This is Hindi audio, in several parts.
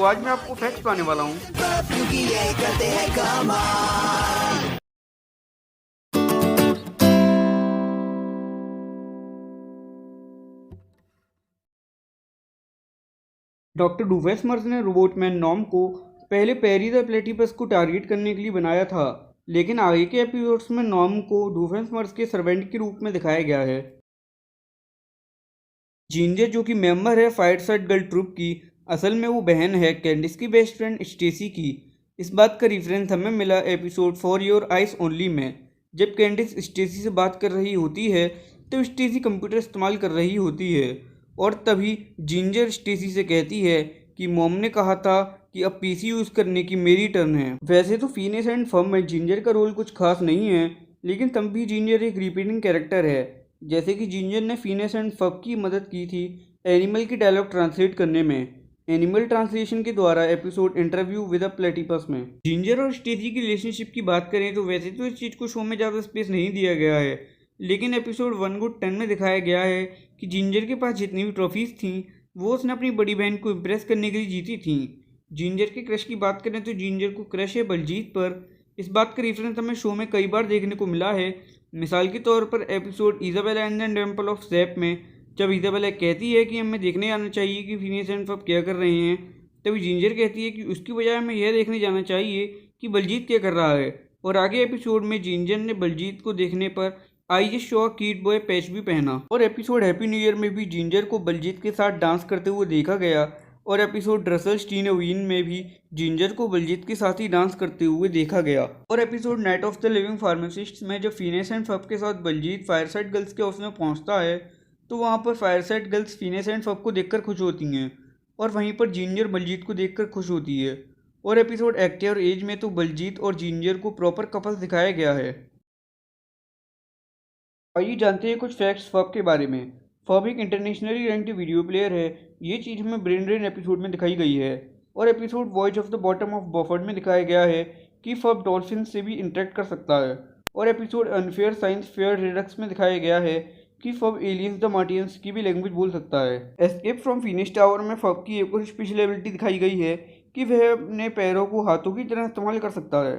तो आज मैं आपको फैक्ट बताने वाला हूँ। डॉक्टर डूफेसमर्स ने रोबोटमैन नॉम को पहले पेरी द प्लेटिपस को टारगेट करने के लिए बनाया था, लेकिन आगे के एपिसोड्स में नॉम को डूफेसमर्स के सर्वेंट के रूप में दिखाया गया है। जिंजर जो कि मेंबर है फायरसाइड गर्ल ट्रुप की, असल में वो बहन है कैंडिस की बेस्ट फ्रेंड स्टेसी की। इस बात का रिफरेंस हमें मिला episode for your eyes only में, जब कैंडिस स्टेसी से बात कर रही होती है तो स्टेसी कंप्यूटर इस्तेमाल कर रही होती है, और तभी जिंजर स्टेसी से कहती है कि मॉम ने कहा था कि अब पीसी यूज़ करने की मेरी टर्न है। वैसे तो फीनेस एंड फर्म में जिंजर का रोल कुछ खास नहीं है, लेकिन तब भी जिंजर एक रिपीटिंग कैरेक्टर है। जैसे कि जिंजर ने फीनेस एंड फब की मदद की थी एनिमल की डायलॉग ट्रांसलेट करने में, एनिमल ट्रांसलेशन के द्वारा episode interview with a platypus में। जिंजर और स्टेसी की रिलेशनशिप की बात करें तो वैसे तो इस चीज़ को शो में ज़्यादा स्पेस नहीं दिया गया है, लेकिन एपिसोड 1 गुड 10 में दिखाया गया है कि जिंजर के पास जितनी भी ट्रॉफीज थी वो उसने अपनी बड़ी बहन को इम्प्रेस करने के लिए जीती थी। जिंजर के क्रश की बात करें तो जिंजर को क्रश है बलजीत पर। इस बात का रेफरेंस हमें शो में कई बार देखने को मिला है। मिसाल के तौर पर episode Isabella and the temple of sap में जब इजाबेला कहती है कि हमें देखने आना चाहिए कि फिनियस एंड फब क्या कर रहे हैं, तभी जिंजर कहती है कि उसकी बजाय हमें यह देखने जाना चाहिए कि बलजीत क्या कर रहा है। और आगे एपिसोड में जिंजर ने बलजीत को देखने पर I just show kid boy patch भी पहना। और एपिसोड हैप्पी न्यू ईयर में भी जिंजर को बलजीत के साथ डांस करते हुए देखा गया, और एपिसोड ड्रसल स्टीनोविन में भी जिंजर को बलजीत के साथ ही डांस करते हुए देखा गया। और episode night of the living pharmacist में जब फिनेस एंड फब के साथ बलजीत फायरसाइड गर्ल्स के ऑफिस में पहुंचता है तो वहां पर फायरसाइड गर्ल्स फिनेस एंड फब को देखकर खुश होती हैं, और वहीं पर जिंजर बलजीत को देखकर खुश होती है। और एपिसोड एक्टे और एज में तो बलजीत और जिंजर को प्रॉपर कपल्स दिखाया गया है। आइए जानते हैं कुछ फैक्ट्स फब के बारे में। फब एक इंटरनेशनली रैंक्ड वीडियो प्लेयर है। ये चीज़ हमें ब्रेन ड्रेन एपिसोड में दिखाई गई है, और episode voyage of the bottom of buffered में दिखाया गया है कि फब डॉल्फिन से भी इंटरेक्ट कर सकता है। और episode unfair science fair Redux में दिखाया गया है कि फब एलियंस द मार्टियंस की भी लैंग्वेज बोल सकता है। एस्केप फ्रॉम फिनिश टावर में फब की एक और स्पेशल एबिलिटी दिखाई गई है कि वह अपने पैरों को हाथों की तरह इस्तेमाल कर सकता है।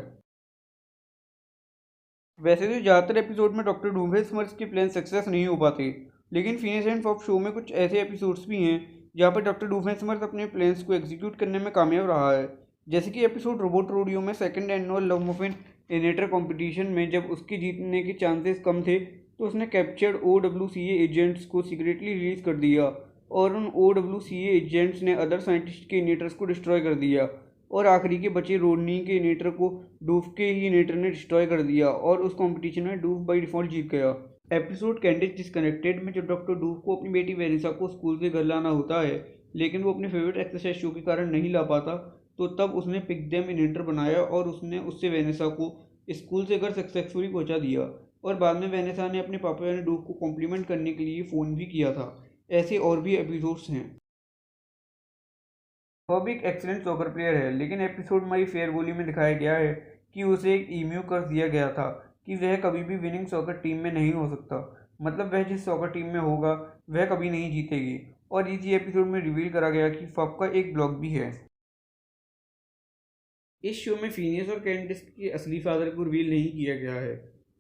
वैसे तो ज़्यादातर एपिसोड में डॉक्टर डूम्बेसमर्स के प्लान सक्सेस नहीं हो पाते, लेकिन फिनिश एंड फॉप शो में कुछ ऐसे एपिसोड्स भी हैं जहाँ पर डॉक्टर डूम्बेसमर्स अपने प्लान्स को एग्जीक्यूट करने में कामयाब रहा है। जैसे कि एपिसोड रोबोट रोडियो में second annual love muffin eater competition में जब उसके जीतने के चांसेस कम थे तो उसने कैप्चर्ड OWCA एजेंट्स को सीक्रेटली रिलीज कर दिया, और उन OWCA एजेंट्स ने अदर साइंटिस्ट के इनेटर्स को डिस्ट्रॉय कर दिया, और आखिरी के बचे रोडनी के नेटर को डूफ के ही नेटर ने डिस्ट्रॉय कर दिया, और उस कंपटीशन में डूफ बाई डिफॉल्ट जीत गया। एपिसोड कैंडिस डिस्कनेक्टेड में जब डॉक्टर डूफ को अपनी बेटी वेनिसा को स्कूल से घर लाना होता है, लेकिन वो अपने फेवरेट एक्सरसाइज शो के कारण नहीं ला पाता, तो तब उसने पिक देम इनेटर बनाया और उसने उससे वेनिसा को स्कूल से घर सक्सेसफुली पहुंचा दिया। और बाद में वेनिसा ने अपने पापा यानी डूफ को कॉम्प्लीमेंट करने के लिए फ़ोन भी किया था। ऐसे और भी एपिसोड्स हैं। वह भी एक एक्सीलेंट सॉकर प्लेयर है, लेकिन एपिसोड माई फेयर गोली में दिखाया गया है कि उसे एक ईम्यू कर दिया गया था कि वह कभी भी विनिंग सॉकर टीम में नहीं हो सकता। मतलब वह जिस सॉकर टीम में होगा वह कभी नहीं जीतेगी। और इसी एपिसोड में रिवील करा गया कि फब का एक ब्लॉग भी है। इस शो में फिनियस और कैंडिस के असली फादर को रिवील नहीं किया गया है,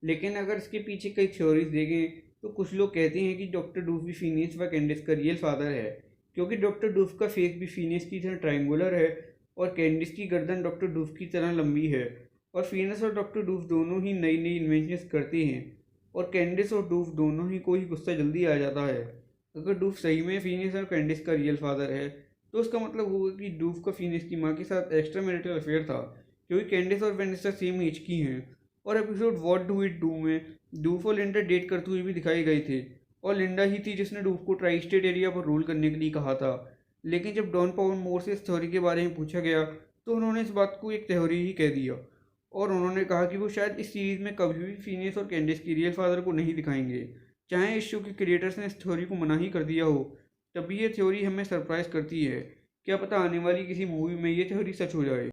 लेकिन अगर इसके पीछे कई थ्योरीज देखें तो कुछ लोग कहते हैं कि डॉक्टर डूफ भी फिनियस व कैंडिस का रियल फादर है, क्योंकि डॉक्टर डूफ का फेस भी फिनियस की तरह ट्रायंगुलर है और कैंडिस की गर्दन डॉक्टर डूफ की तरह लंबी है। और फिनियस और डॉक्टर डूफ दोनों ही नई नई इन्वेंशंस करते हैं, और कैंडिस और डूफ दोनों ही को ही गुस्सा जल्दी आ जाता है। अगर डूफ सही में फिनियस और कैंडिस का रियल फादर है तो उसका मतलब होगा कि डूफ का फिनिश की माँ के साथ एक्स्ट्रा मैरिटल अफेयर था, क्योंकि कैंडिस और वेनिसा सेम एज की हैं। और episode what do it do में डूफ और लिंडा डेट करते हुए भी दिखाई गए थे, और लिंडा ही थी जिसने डूफ को ट्राई स्टेट एरिया पर रूल करने के लिए कहा था। लेकिन जब डॉन पावर मोर से इस थ्योरी के बारे में पूछा गया तो उन्होंने इस बात को एक थ्योरी ही कह दिया, और उन्होंने कहा कि वो शायद इस सीरीज़ में कभी भी फिनियस और कैंडिस की रियल फादर को नहीं दिखाएंगे, चाहे इस शो के क्रिएटर्स ने इस थ्योरी को मना ही कर दिया हो। तभी ये थ्योरी हमें सरप्राइज करती है। क्या पता आने वाली किसी मूवी में ये थ्योरी सच हो जाए।